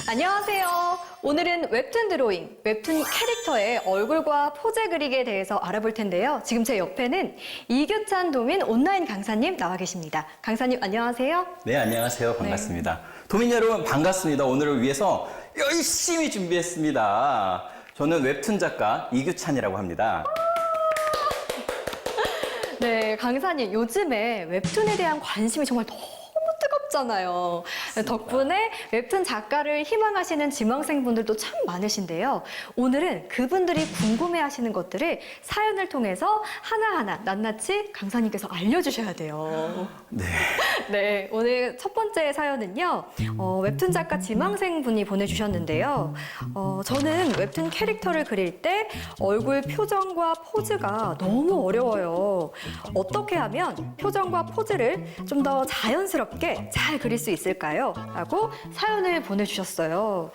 안녕하세요. 오늘은 웹툰 드로잉, 웹툰 캐릭터의 얼굴과 포즈 그리기에 대해서 알아볼 텐데요. 지금 제 옆에는 이규찬 도민 온라인 강사님 나와 계십니다. 강사님 안녕하세요. 네, 안녕하세요. 반갑습니다. 도민 여러분 반갑습니다. 오늘을 위해서 열심히 준비했습니다. 저는 웹툰 작가 이규찬이라고 합니다. 네, 강사님 요즘에 웹툰에 대한 관심이 정말 너무 뜨겁잖아요. 덕분에 웹툰 작가를 희망하시는 지망생분들도 참 많으신데요. 오늘은 그분들이 궁금해하시는 것들을 사연을 통해서 하나하나 낱낱이 강사님께서 알려주셔야 돼요. 네. 네, 오늘 첫 번째 사연은요. 웹툰 작가 지망생분이 보내주셨는데요. 저는 웹툰 캐릭터를 그릴 때 얼굴 표정과 포즈가 너무 어려워요. 어떻게 하면 표정과 포즈를 좀 더 자연스럽게 잘 그릴 수 있을까요? 라고 사연을 보내주셨어요.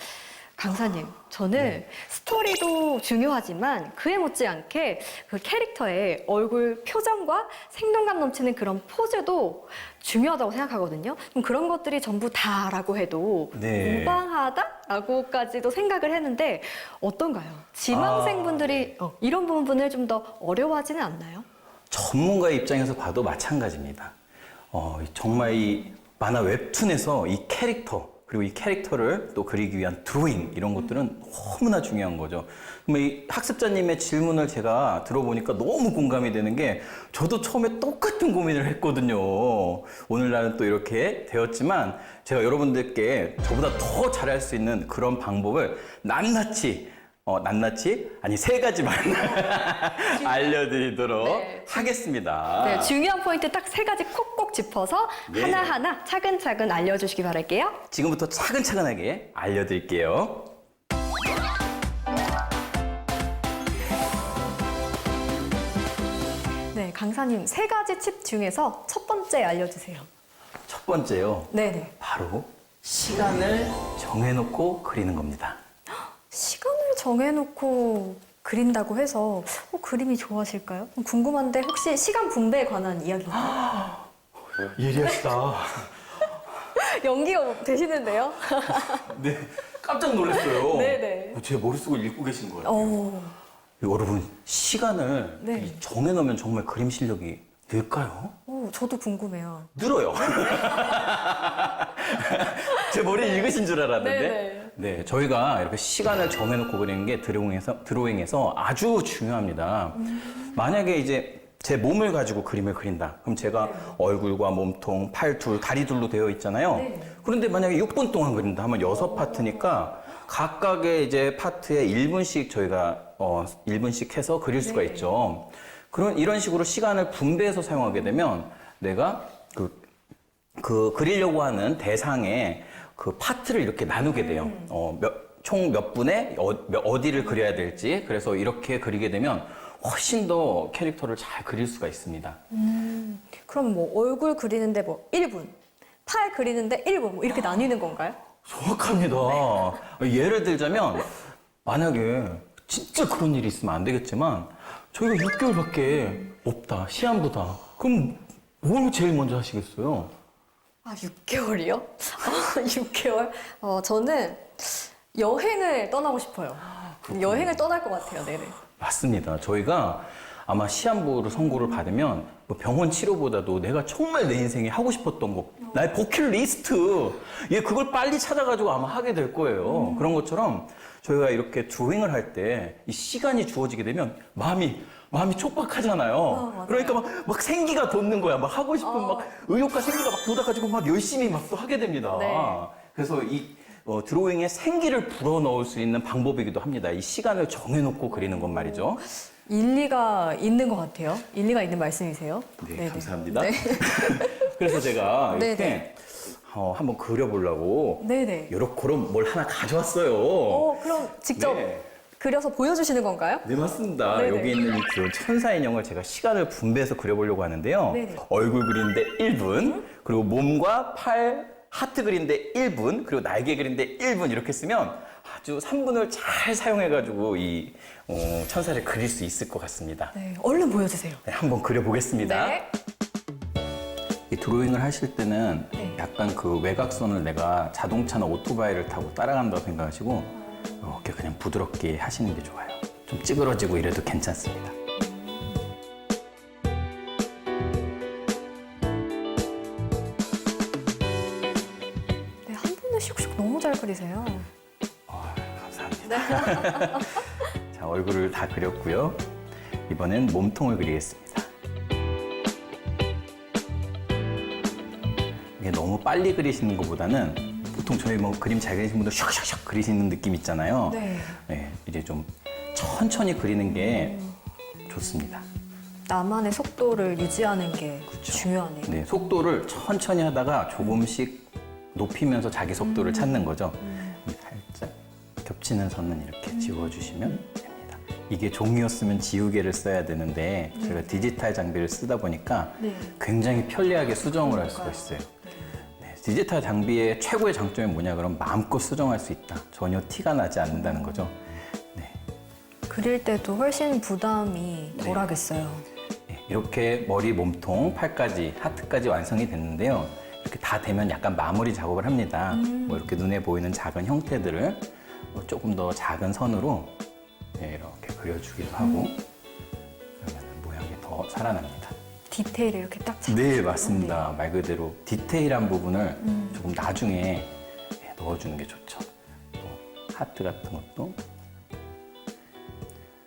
강사님, 저는 스토리도 중요하지만 그에 못지않게 그 캐릭터의 얼굴 표정과 생동감 넘치는 그런 포즈도 중요하다고 생각하거든요. 그럼 그런 것들이 전부 다라고 해도 네. 무방하다라고까지도 생각을 했는데 어떤가요? 지망생분들이 이런 부분을 좀 더 어려워하지는 않나요? 전문가의 입장에서 봐도 마찬가지입니다. 정말 이 만화 웹툰에서 이 캐릭터 그리고 이 캐릭터를 또 그리기 위한 드로잉 이런 것들은 너무나 중요한 거죠. 이 학습자님의 질문을 제가 들어보니까 너무 공감이 되는 게 저도 처음에 똑같은 고민을 했거든요. 오늘날은 또 이렇게 되었지만 제가 여러분들께 저보다 더 잘할 수 있는 그런 방법을 낱낱이 아니 세 가지만 알려드리도록 네. 하겠습니다. 네, 중요한 포인트 딱 세 가지 콕콕 짚어서 네. 하나하나 차근차근 알려주시기 바랄게요. 지금부터 차근차근하게 알려드릴게요. 네, 강사님 세 가지 팁 중에서 첫 번째 알려주세요. 첫 번째요. 네네. 바로 시간을 정해놓고 그리는 겁니다. 시간을 정해놓고 그린다고 해서 그림이 좋아질까요? 궁금한데 혹시 시간 분배에 관한 이야기인가요? 예리하시다. 연기가 되시는데요? 네, 깜짝 놀랐어요. 네네. 제 머릿속을 읽고 계신 거예요. 여러분, 시간을 네. 이 정해놓으면 정말 그림 실력이 늘까요? 저도 궁금해요. 늘어요. 제 머리 읽으신 줄 알았는데. 네네. 네, 저희가 이렇게 시간을 정해놓고 그리는 게 드로잉에서 아주 중요합니다. 만약에 이제 제 몸을 가지고 그림을 그린다. 그럼 제가 얼굴과 몸통, 팔둘, 다리둘로 되어 있잖아요. 네. 그런데 만약에 6분 동안 그린다 하면 6파트니까 각각의 이제 파트에 1분씩 저희가 1분씩 해서 그릴 수가 네. 있죠. 이런 식으로 시간을 분배해서 사용하게 되면 내가 그 그리려고 하는 대상의 그 파트를 이렇게 나누게 돼요. 총 몇 분에 어디를 그려야 될지. 그래서 이렇게 그리게 되면 훨씬 더 캐릭터를 잘 그릴 수가 있습니다. 그럼 뭐 얼굴 그리는데 뭐 1분, 팔 그리는데 1분 뭐 이렇게 나뉘는 건가요? 정확합니다. 예를 들자면 만약에 진짜 그런 일이 있으면 안 되겠지만 저희가 6개월밖에 없다, 시한부다. 그럼 뭘 제일 먼저 하시겠어요? 6개월이요? 6개월? 저는 여행을 떠나고 싶어요. 여행을 떠날 것 같아요, 네네. 맞습니다. 저희가 아마 시한부를 선고를 받으면 뭐 병원 치료보다도 내가 정말 내 인생에 하고 싶었던 거, 나의 버킷리스트, 그걸 빨리 찾아가지고 아마 하게 될 거예요. 그런 것처럼 저희가 이렇게 드로잉을 할 때 이 시간이 주어지게 되면 마음이 촉박하잖아요. 그러니까 막 생기가 돋는 거야. 막 하고 싶은 막 의욕과 생기가 막 돋아가지고 막 열심히 막 또 하게 됩니다. 네. 그래서 이 드로잉에 생기를 불어넣을 수 있는 방법이기도 합니다. 이 시간을 정해놓고 그리는 건 말이죠. 일리가 있는 것 같아요. 일리가 있는 말씀이세요. 네, 네네. 감사합니다. 네. 그래서 제가 이렇게 네네. 한번 그려보려고 네네. 그런 뭘 하나 가져왔어요. 그럼 직접 네. 그려서 보여주시는 건가요? 네, 맞습니다. 네네. 여기 있는 이 귀여운 천사 인형을 제가 시간을 분배해서 그려보려고 하는데요. 네네. 얼굴 그리는데 1분, 그리고 몸과 팔, 하트 그리는데 1분, 그리고 날개 그리는데 1분 이렇게 쓰면 아주 3분을 잘 사용해가지고 이 천사를 그릴 수 있을 것 같습니다. 네, 얼른 보여주세요. 네, 한번 그려보겠습니다. 네. 이 드로잉을 하실 때는 네. 약간 그 외곽선을 내가 자동차나 오토바이를 타고 따라간다고 생각하시고 이렇게 그냥 부드럽게 하시는 게 좋아요. 좀 찌그러지고 이래도 괜찮습니다. 네, 한 번에 슉슉 너무 잘 그리세요. 감사합니다. 자, 얼굴을 다 그렸고요. 이번엔 몸통을 그리겠습니다. 이게 너무 빨리 그리시는 것보다는 보통 저희 뭐 그림 잘 그리시는 분들 샥샥샥 그리시는 느낌 있잖아요. 네. 네, 이제 좀 천천히 그리는 게 좋습니다. 나만의 속도를 유지하는 게 중요하네요. 네, 속도를 천천히 하다가 조금씩 높이면서 자기 속도를 찾는 거죠. 살짝 겹치는 선은 이렇게 지워주시면 됩니다. 이게 종이였으면 지우개를 써야 되는데 저희가 디지털 장비를 쓰다 보니까 네. 굉장히 편리하게 수정을 할 수가 있어요. 네, 디지털 장비의 최고의 장점이 뭐냐 그러면 마음껏 수정할 수 있다. 전혀 티가 나지 않는다는 거죠. 네. 그릴 때도 훨씬 부담이 덜하겠어요. 네, 이렇게 머리, 몸통, 팔까지, 하트까지 완성이 됐는데요. 이렇게 다 되면 약간 마무리 작업을 합니다. 뭐 이렇게 눈에 보이는 작은 형태들을 뭐 조금 더 작은 선으로 네, 이렇게 그려주기도 하고 그러면 모양이 더 살아납니다. 디테일을 이렇게 딱 잡고. 네, 맞습니다. 말 그대로 디테일한 부분을 조금 나중에 네, 넣어주는 게 좋죠. 또 하트 같은 것도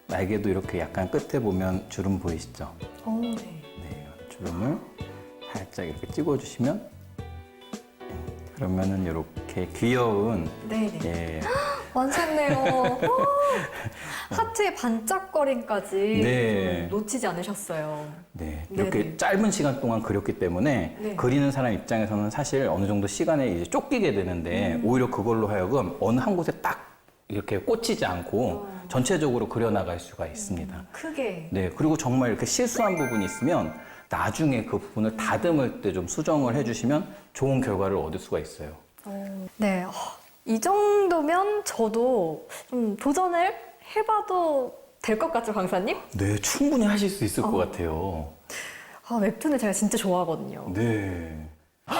날개도 이렇게 약간 끝에 보면 주름 보이시죠? 네. 네, 주름을 살짝 이렇게 찍어주시면 그러면은 이렇게 귀여운 네네. 예, 완성네요. 하트의 반짝거림까지 네. 놓치지 않으셨어요. 네, 이렇게 네네. 짧은 시간 동안 그렸기 때문에 네. 그리는 사람 입장에서는 사실 어느 정도 시간에 이제 쫓기게 되는데 오히려 그걸로 하여금 어느 한 곳에 딱 이렇게 꽂히지 않고 전체적으로 그려나갈 수가 있습니다. 크게. 네, 그리고 정말 이렇게 실수한 부분이 있으면 나중에 그 부분을 다듬을 때 좀 수정을 해주시면 좋은 결과를 얻을 수가 있어요. 네. 이 정도면 저도 좀 도전을 해봐도 될 것 같죠, 강사님? 네, 충분히 하실 수 있을 것 같아요. 웹툰을 제가 진짜 좋아하거든요. 네.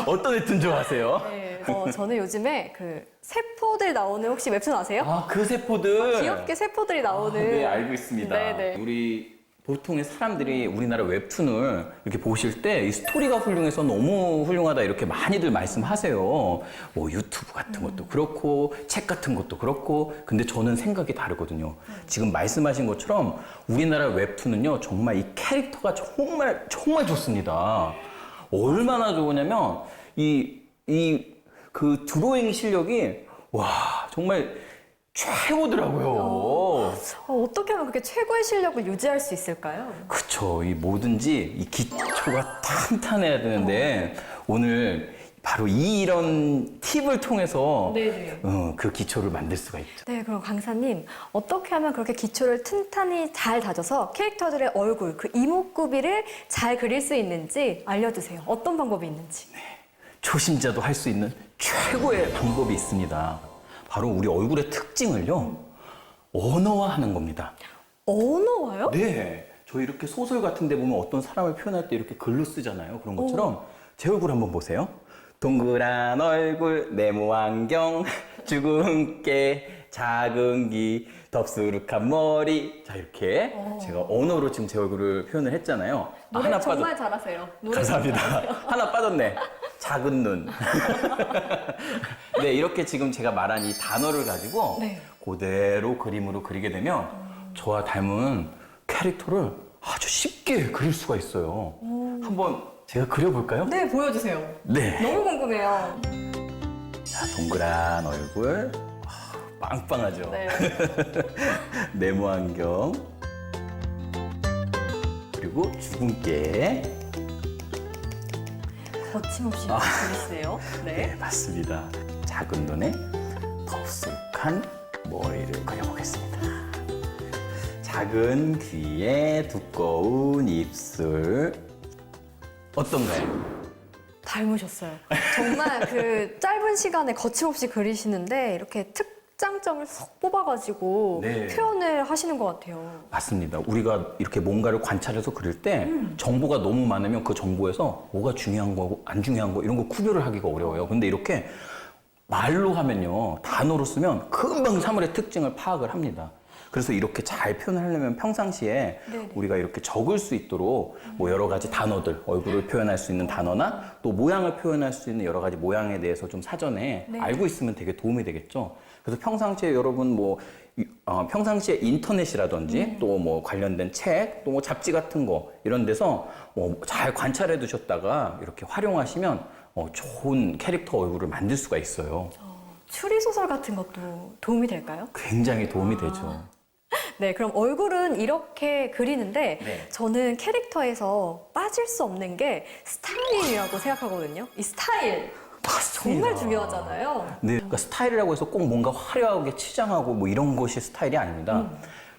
어떤 웹툰 좋아하세요? 네, 저는 요즘에 그 세포들 나오는 혹시 웹툰 아세요? 아, 그 세포들. 귀엽게 세포들이 나오는. 네, 알고 있습니다. 네네. 우리 보통의 사람들이 우리나라 웹툰을 이렇게 보실 때 이 스토리가 훌륭해서 너무 훌륭하다 이렇게 많이들 말씀하세요. 뭐 유튜브 같은 것도 그렇고 책 같은 것도 그렇고 근데 저는 생각이 다르거든요. 지금 말씀하신 것처럼 우리나라 웹툰은요 정말 이 캐릭터가 정말 좋습니다. 얼마나 좋으냐면 그 드로잉 실력이 와 정말 최고더라고요. 어떻게 하면 그렇게 최고의 실력을 유지할 수 있을까요? 그쵸. 이 뭐든지 이 기초가 탄탄해야 되는데 오늘 바로 이런 팁을 통해서 네네. 그 기초를 만들 수가 있죠. 네, 그럼 강사님, 어떻게 하면 그렇게 기초를 튼튼히 잘 다져서 캐릭터들의 얼굴, 그 이목구비를 잘 그릴 수 있는지 알려주세요. 어떤 방법이 있는지. 초심자도 할 수 있는 최고의 방법이 있습니다. 바로 우리 얼굴의 특징을요, 언어화하는 겁니다. 언어와요? 네. 저희 이렇게 소설 같은 데 보면 어떤 사람을 표현할 때 이렇게 글로 쓰잖아요. 그런 것처럼 제 얼굴 한번 보세요. 동그란 얼굴, 네모 안경, 죽은 깨, 작은 귀, 덥수룩한 머리. 자, 이렇게 제가 언어로 지금 제 얼굴을 표현을 했잖아요. 아, 노래 정말 잘하세요. 노래 감사합니다. 정말 잘하세요. 하나 빠졌네. 작은 눈. 네, 이렇게 지금 제가 말한 이 단어를 가지고 네. 그대로 그림으로 그리게 되면 저와 닮은 캐릭터를 아주 쉽게 그릴 수가 있어요. 한번 제가 그려볼까요? 네, 보여주세요. 네. 너무 궁금해요. 자, 동그란 얼굴. 빵빵하죠? 네. 네모 안경. 그리고 죽은 깨. 거침없이 그리시네요. 네, 네. 맞습니다. 작은 눈에 덥수룩한 머리를 그려보겠습니다. 작은 귀에 두꺼운 입술. 어떤가요? 닮으셨어요. 정말 그 짧은 시간에 거침없이 그리시는데 이렇게 특장점을 쏙 뽑아가지고 네. 표현을 하시는 것 같아요. 맞습니다. 우리가 이렇게 뭔가를 관찰해서 그릴 때 정보가 너무 많으면 그 정보에서 뭐가 중요한 거고 안 중요한 거 이런 거 구별을 하기가 어려워요. 근데 이렇게 말로 하면요, 단어로 쓰면 금방 사물의 특징을 파악을 합니다. 그래서 이렇게 잘 표현하려면 평상시에 네네. 우리가 이렇게 적을 수 있도록 뭐 여러 가지 단어들, 얼굴을 표현할 수 있는 단어나 또 모양을 표현할 수 있는 여러 가지 모양에 대해서 좀 사전에 네. 알고 있으면 되게 도움이 되겠죠. 그래서 평상시에 여러분 뭐 평상시에 인터넷이라든지 또 뭐 관련된 책, 또 뭐 잡지 같은 거 이런 데서 잘 관찰해 두셨다가 이렇게 활용하시면 좋은 캐릭터 얼굴을 만들 수가 있어요. 추리소설 같은 것도 도움이 될까요? 굉장히 도움이 되죠. 네, 그럼 얼굴은 이렇게 그리는데 네. 저는 캐릭터에서 빠질 수 없는 게 스타일이라고 생각하거든요. 이 스타일 정말 중요하잖아요. 네, 그러니까 스타일이라고 해서 꼭 뭔가 화려하게 치장하고 뭐 이런 것이 스타일이 아닙니다.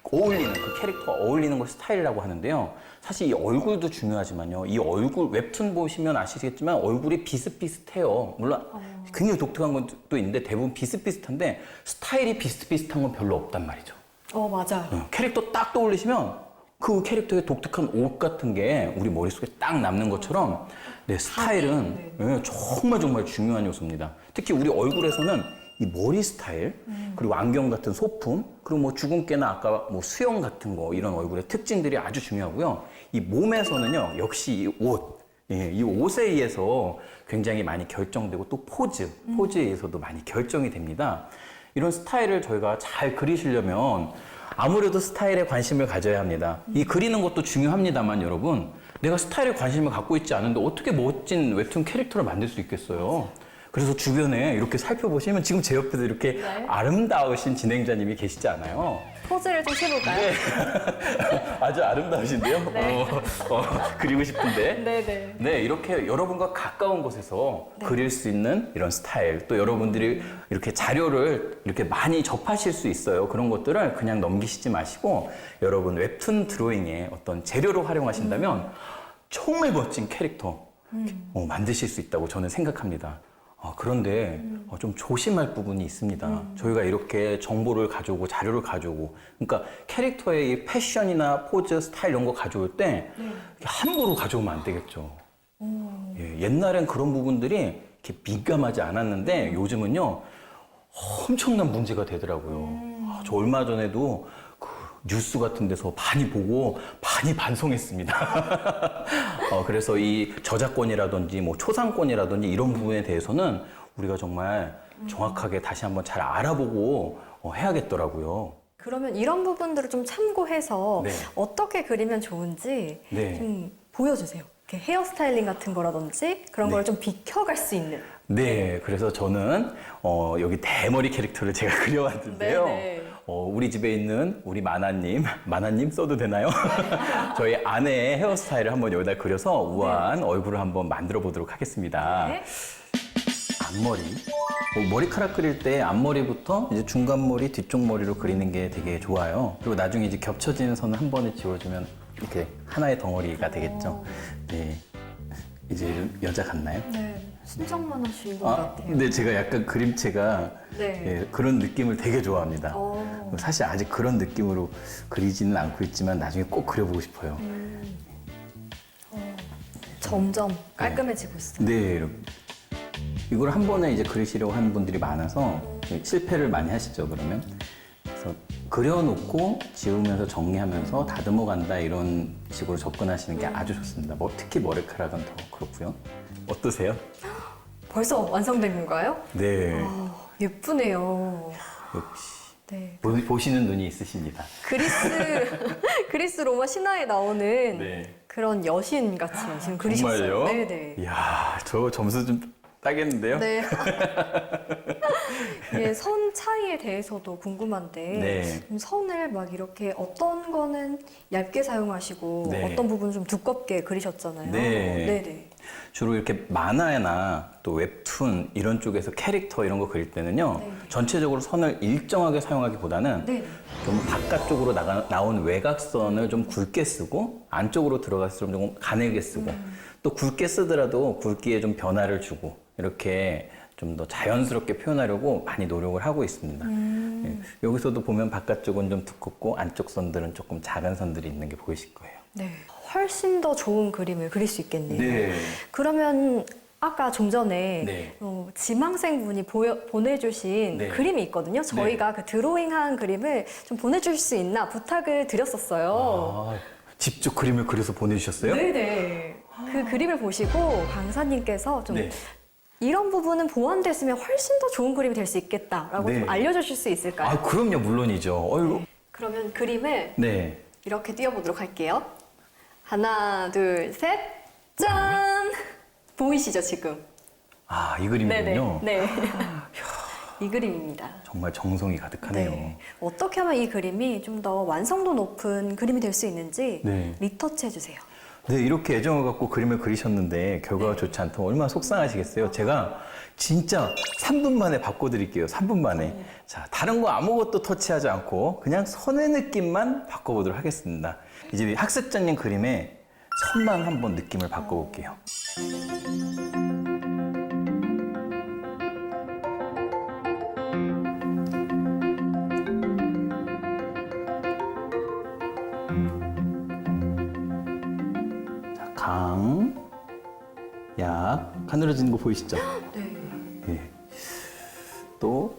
어울리는 그 캐릭터가 어울리는 것이 스타일이라고 하는데요. 사실 이 얼굴도 중요하지만요. 이 얼굴 웹툰 보시면 아시겠지만 얼굴이 비슷비슷해요. 물론 굉장히 독특한 것도 있는데 대부분 비슷비슷한데 스타일이 비슷비슷한 건 별로 없단 말이죠. 맞아요. 캐릭터 딱 떠올리시면 그 캐릭터의 독특한 옷 같은 게 우리 머릿속에 딱 남는 것처럼 네, 스타일은 네, 정말 중요한 요소입니다. 특히 우리 얼굴에서는 이 머리 스타일, 그리고 안경 같은 소품, 그리고 뭐 주근깨나 아까 뭐 수영 같은 거 이런 얼굴의 특징들이 아주 중요하고요. 이 몸에서는요, 역시 이 옷, 이 옷에 의해서 굉장히 많이 결정되고 또 포즈에 의해서도 많이 결정이 됩니다. 이런 스타일을 저희가 잘 그리시려면 아무래도 스타일에 관심을 가져야 합니다. 이 그리는 것도 중요합니다만 여러분, 내가 스타일에 관심을 갖고 있지 않은데 어떻게 멋진 웹툰 캐릭터를 만들 수 있겠어요? 그래서 주변에 이렇게 살펴보시면 지금 제 옆에도 이렇게 네. 아름다우신 진행자님이 계시지 않아요? 포즈를 좀 해볼까요? 네. 아주 아름다우신데요? 네. 그리고 싶은데. 네네. 네, 이렇게 여러분과 가까운 곳에서 그릴 수 있는 이런 스타일, 또 여러분들이 이렇게 자료를 이렇게 많이 접하실 수 있어요. 그런 것들을 그냥 넘기시지 마시고 여러분 웹툰 드로잉의 어떤 재료로 활용하신다면 정말 멋진 캐릭터 만드실 수 있다고 저는 생각합니다. 그런데 좀 조심할 부분이 있습니다. 저희가 이렇게 정보를 가져오고 자료를 가져오고, 그러니까 캐릭터의 이 패션이나 포즈, 스타일 이런 거 가져올 때 함부로 가져오면 안 되겠죠. 예, 옛날엔 그런 부분들이 이렇게 민감하지 않았는데 요즘은요 엄청난 문제가 되더라고요. 저 얼마 전에도 그 뉴스 같은 데서 많이 보고 많이 반성했습니다. 그래서 이 저작권이라든지 뭐 초상권이라든지 이런 부분에 대해서는 우리가 정말 정확하게 다시 한번 잘 알아보고 해야겠더라고요. 그러면 이런 부분들을 좀 참고해서 네. 어떻게 그리면 좋은지 네. 좀 보여주세요. 이렇게 헤어스타일링 같은 거라든지 그런 네. 걸 좀 비켜갈 수 있는. 네, 그래서 저는 여기 대머리 캐릭터를 제가 그려왔는데요. 네네. 우리 집에 있는 우리 마나님 써도 되나요? 저희 아내의 헤어스타일을 한번 여기다 그려서 우아한 얼굴을 한번 만들어 보도록 하겠습니다. 네. 앞머리. 머리카락 그릴 때 앞머리부터 이제 중간머리, 뒤쪽 머리로 그리는 게 되게 좋아요. 그리고 나중에 이제 겹쳐지는 선을 한 번에 지워주면 이렇게 하나의 덩어리가 되겠죠. 네. 이제 여자 같나요? 네. 신청만 하신 것 같아요. 근데 제가 약간 그림체가 네. 예, 그런 느낌을 되게 좋아합니다. 사실 아직 그런 느낌으로 그리지는 않고 있지만 나중에 꼭 그려보고 싶어요. 점점 깔끔해지고 있어요. 네, 이걸 한 번에 이제 그리시려고 하는 분들이 많아서 실패를 많이 하시죠. 그러면 그래서 그려놓고 지우면서 정리하면서 다듬어 간다 이런 식으로 접근하시는 게 아주 좋습니다. 특히 머리카락은 더 그렇고요. 어떠세요? 벌써 완성된 건가요? 네, 예쁘네요. 역시 네. 보시는 눈이 있으십니다. 그리스 로마 신화에 나오는 네. 그런 여신 같이 지금 그리셨어요. 정말요? 네네. 이야, 저 점수 좀 따겠는데요? 네. 예, 선 차이에 대해서도 궁금한데 네. 좀 선을 막 이렇게 어떤 거는 얇게 사용하시고 네. 어떤 부분은 좀 두껍게 그리셨잖아요. 네. 네네. 주로 이렇게 만화나 또 웹툰 이런 쪽에서 캐릭터 이런 거 그릴 때는요, 네. 전체적으로 선을 일정하게 사용하기보다는 네. 좀 바깥쪽으로 나온 외곽선을 좀 굵게 쓰고 안쪽으로 들어갈수록 좀 가늘게 쓰고 또 굵게 쓰더라도 굵기에 좀 변화를 주고 이렇게 좀 더 자연스럽게 표현하려고 많이 노력을 하고 있습니다. 예, 여기서도 보면 바깥쪽은 좀 두껍고 안쪽 선들은 조금 작은 선들이 있는 게 보이실 거예요. 네. 훨씬 더 좋은 그림을 그릴 수 있겠네요. 네. 그러면 아까 좀 전에 네. 지망생분이 보내주신 네. 그림이 있거든요. 저희가 그 드로잉한 그림을 좀 보내줄 수 있나 부탁을 드렸었어요. 아, 직접 그림을 그려서 보내주셨어요? 네네. 그 그림을 보시고 강사님께서 좀 네. 이런 부분은 보완됐으면 훨씬 더 좋은 그림이 될 수 있겠다라고 네. 좀 알려주실 수 있을까요? 아, 그럼요, 물론이죠. 어이구. 그러면 그림을 네. 이렇게 띄워보도록 할게요. 하나, 둘, 셋, 짠! 보이시죠, 지금? 아, 이 그림이군요. 네네. 네. 이 그림입니다. 정말 정성이 가득하네요. 네. 어떻게 하면 이 그림이 좀 더 완성도 높은 그림이 될 수 있는지 네. 리터치 해주세요. 네, 이렇게 애정을 갖고 그림을 그리셨는데 결과가 좋지 않다면 얼마나 속상하시겠어요? 제가 진짜 3분 만에 바꿔드릴게요. 3분 만에. 자, 다른 거 아무것도 터치하지 않고 그냥 선의 느낌만 바꿔보도록 하겠습니다. 이제 학습자님 그림에 선만 한번 느낌을 바꿔볼게요. 자, 강, 약, 가늘어지는 거 보이시죠? 네. 예. 또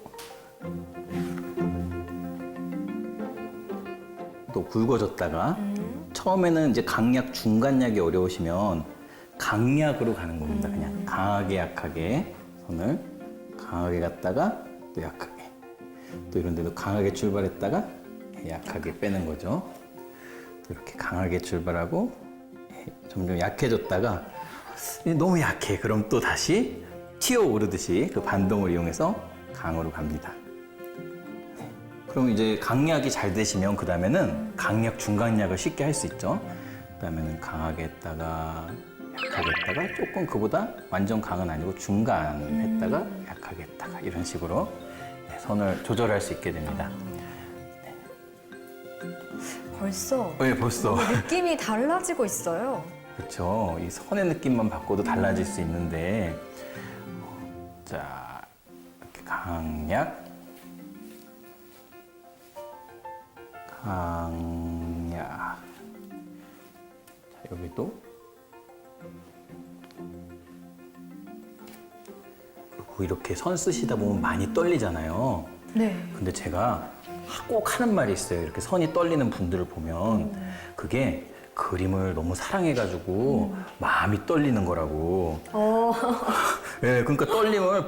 굵어졌다가 처음에는 이제 강약, 중간약이 어려우시면 강약으로 가는 겁니다. 그냥 강하게 약하게 선을 강하게 갔다가 또 약하게 또 이런 데도 강하게 출발했다가 약하게 빼는 거죠. 또 이렇게 강하게 출발하고 점점 약해졌다가 너무 약해. 그럼 또 다시 튀어오르듯이 그 반동을 이용해서 강으로 갑니다. 그럼 이제 강약이 잘 되시면 그 다음에는 강약, 중강약을 쉽게 할 수 있죠. 그 다음에는 강하게 했다가 약하게 했다가 조금 그보다 완전 강은 아니고 중간 했다가 약하게 했다가 이런 식으로 선을 조절할 수 있게 됩니다. 벌써 네, 벌써. 느낌이 달라지고 있어요. 그렇죠. 이 선의 느낌만 바꿔도 달라질 수 있는데 자, 이렇게 강약, 강약. 자, 여기도 그리고 이렇게 선 쓰시다 보면 많이 떨리잖아요. 네. 근데 제가 꼭 하는 말이 있어요. 이렇게 선이 떨리는 분들을 보면 그게 그림을 너무 사랑해가지고 마음이 떨리는 거라고. 예, 그러니까 떨림을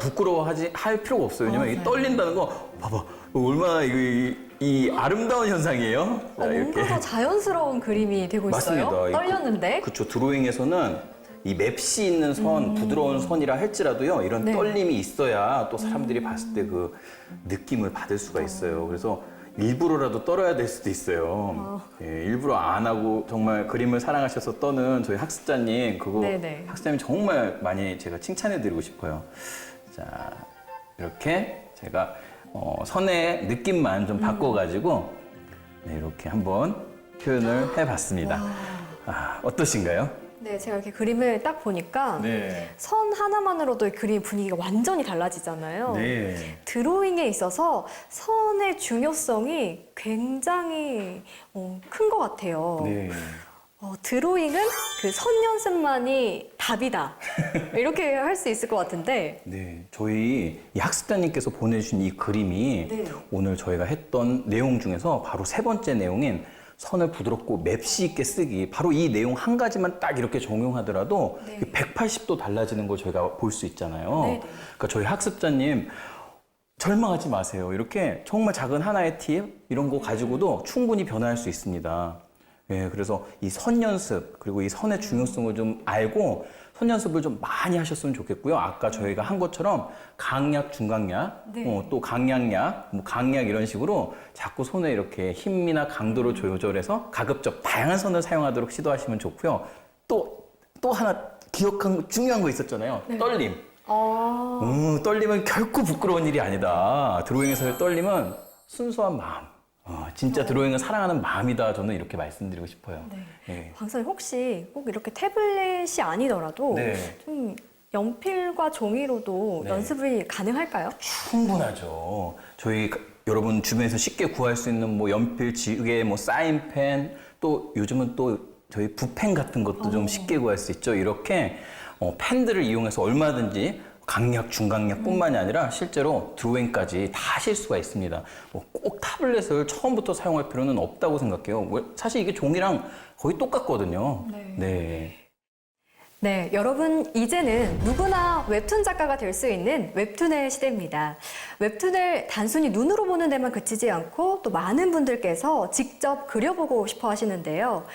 할 필요가 없어요. 왜냐면 이 떨린다는 거 봐봐 얼마나 이 아름다운 현상이에요. 자, 뭔가 더 자연스러운 그림이 되고 있어요. 맞습니다. 떨렸는데. 그렇죠. 드로잉에서는 이 맵시 있는 선, 부드러운 선이라 할지라도요, 이런 네. 떨림이 있어야 또 사람들이 봤을 때 그 느낌을 받을 수가 있어요. 그래서 일부러라도 떨어야 될 수도 있어요. 예, 일부러 안 하고 정말 그림을 사랑하셔서 떠는 저희 학습자님, 그거 네네. 학습자님 정말 많이 제가 칭찬해드리고 싶어요. 자, 이렇게 제가 선의 느낌만 좀 바꿔가지고 네, 이렇게 한번 표현을 해봤습니다. 아, 어떠신가요? 네, 제가 이렇게 그림을 딱 보니까 네. 선 하나만으로도 이 그림 분위기가 완전히 달라지잖아요. 네. 드로잉에 있어서 선의 중요성이 굉장히 큰 것 같아요. 네. 드로잉은 그 선 연습만이 답이다. 이렇게 할 수 있을 것 같은데. 네. 저희 이 학습자님께서 보내주신 이 그림이 네. 오늘 저희가 했던 내용 중에서 바로 세 번째 내용인 선을 부드럽고 맵시 있게 쓰기, 바로 이 내용 한 가지만 딱 이렇게 적용하더라도 네. 180도 달라지는 걸 저희가 볼 수 있잖아요. 네. 그러니까 저희 학습자님 절망하지 마세요. 이렇게 정말 작은 하나의 팁 이런 거 가지고도 충분히 변화할 수 있습니다. 예, 그래서 이 선 연습 그리고 이 선의 중요성을 좀 알고 선 연습을 좀 많이 하셨으면 좋겠고요. 아까 저희가 한 것처럼 강약, 중강약, 네. 또 강약약, 뭐 강약 이런 식으로 자꾸 손에 이렇게 힘이나 강도를 조절해서 가급적 다양한 선을 사용하도록 시도하시면 좋고요. 또 하나 기억한 중요한 거 있었잖아요. 떨림. 떨림은 결코 부끄러운 일이 아니다. 드로잉에서의 떨림은 순수한 마음. 진짜 드로잉을 사랑하는 마음이다. 저는 이렇게 말씀드리고 싶어요. 네. 예. 박사님 혹시 꼭 이렇게 태블릿이 아니더라도 네. 좀 연필과 종이로도 네. 연습이 가능할까요? 충분하죠. 저희 여러분 주변에서 쉽게 구할 수 있는 뭐 연필, 지우개, 뭐 사인펜, 또 요즘은 또 저희 붓펜 같은 것도 좀 쉽게 구할 수 있죠. 이렇게 펜들을 이용해서 얼마든지 강약, 중강약뿐만이 아니라 실제로 드로잉까지 다 하실 수가 있습니다. 뭐 꼭 타블렛을 처음부터 사용할 필요는 없다고 생각해요. 사실 이게 종이랑 거의 똑같거든요. 네. 네, 여러분 이제는 누구나 웹툰 작가가 될 수 있는 웹툰의 시대입니다. 웹툰을 단순히 눈으로 보는 데만 그치지 않고 또 많은 분들께서 직접 그려보고 싶어 하시는데요.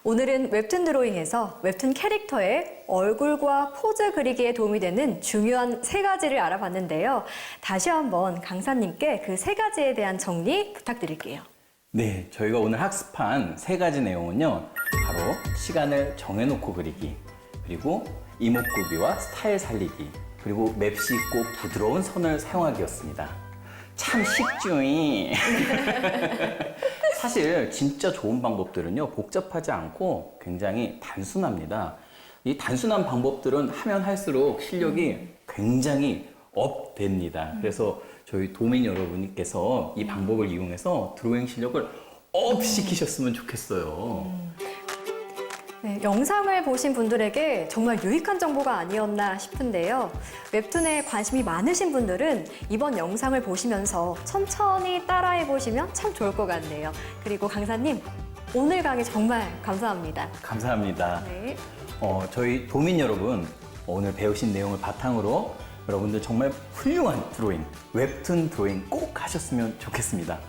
오늘은 웹툰 드로잉에서 웹툰 캐릭터의 얼굴과 포즈 그리기에 도움이 되는 중요한 3가지를 알아봤는데요. 다시 한번 강사님께 그 3가지에 대한 정리 부탁드릴게요. 네, 저희가 오늘 학습한 3가지 내용은요. 바로 시간을 정해놓고 그리기, 그리고 이목구비와 스타일 살리기, 그리고 맵시 있고 부드러운 선을 사용하기였습니다. 참 쉽죠잉. 사실 진짜 좋은 방법들은요, 복잡하지 않고 굉장히 단순합니다. 이 단순한 방법들은 하면 할수록 실력이 굉장히 업됩니다. 그래서 저희 도민 여러분께서 이 방법을 이용해서 드로잉 실력을 업 시키셨으면 좋겠어요. 네, 영상을 보신 분들에게 정말 유익한 정보가 아니었나 싶은데요. 웹툰에 관심이 많으신 분들은 이번 영상을 보시면서 천천히 따라해 보시면 참 좋을 것 같네요. 그리고 강사님, 오늘 강의 정말 감사합니다. 감사합니다. 네. 저희 도민 여러분, 오늘 배우신 내용을 바탕으로 여러분들 정말 훌륭한 드로잉, 웹툰 드로잉 꼭 하셨으면 좋겠습니다.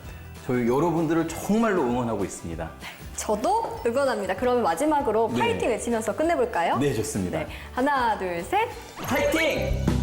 저희 여러분들을 정말로 응원하고 있습니다. 저도 응원합니다. 그러면 마지막으로 네. 파이팅 외치면서 끝내볼까요? 네, 좋습니다. 네. 하나, 둘, 셋. 파이팅!